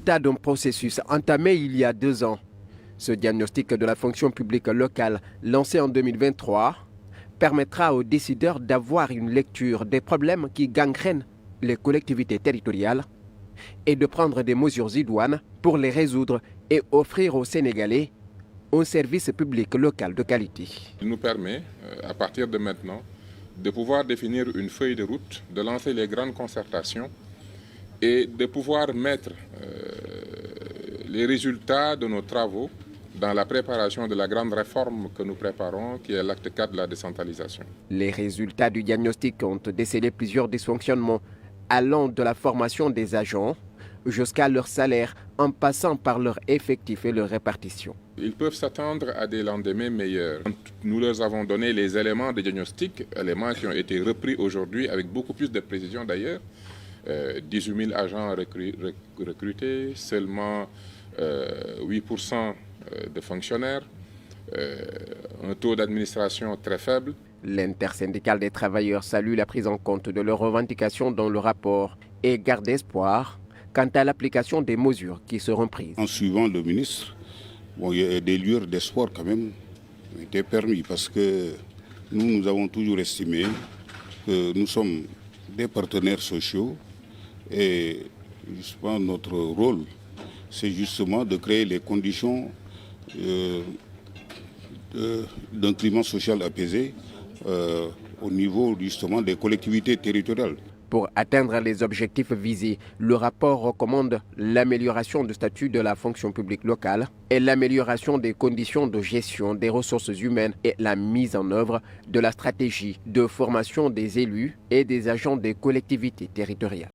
résultat d'un processus entamé il y a 2 ans. Ce diagnostic de la fonction publique locale, lancé en 2023, permettra aux décideurs d'avoir une lecture des problèmes qui gangrènent les collectivités territoriales et de prendre des mesures idoines pour les résoudre et offrir aux Sénégalais un service public local de qualité. Il nous permet, à partir de maintenant, de pouvoir définir une feuille de route, de lancer les grandes concertations et de pouvoir mettre les résultats de nos travaux dans la préparation de la grande réforme que nous préparons, qui est l'acte 4 de la décentralisation. Les résultats du diagnostic ont décelé plusieurs dysfonctionnements, allant de la formation des agents jusqu'à leur salaire, en passant par leur effectif et leur répartition. Ils peuvent s'attendre à des lendemains meilleurs. Nous leur avons donné les éléments de diagnostic, éléments qui ont été repris aujourd'hui avec beaucoup plus de précision d'ailleurs. 18 000 agents recrutés, seulement 8% de fonctionnaires, un taux d'administration très faible. L'intersyndicale des travailleurs salue la prise en compte de leurs revendications dans le rapport et garde espoir quant à l'application des mesures qui seront prises. En suivant le ministre, il y a des lueurs d'espoir quand même qui ont été permis parce que nous avons toujours estimé que nous sommes des partenaires sociaux et justement notre rôle, c'est justement de créer les conditions d'un climat social apaisé au niveau justement des collectivités territoriales. Pour atteindre les objectifs visés, le rapport recommande l'amélioration du statut de la fonction publique locale et l'amélioration des conditions de gestion des ressources humaines et la mise en œuvre de la stratégie de formation des élus et des agents des collectivités territoriales.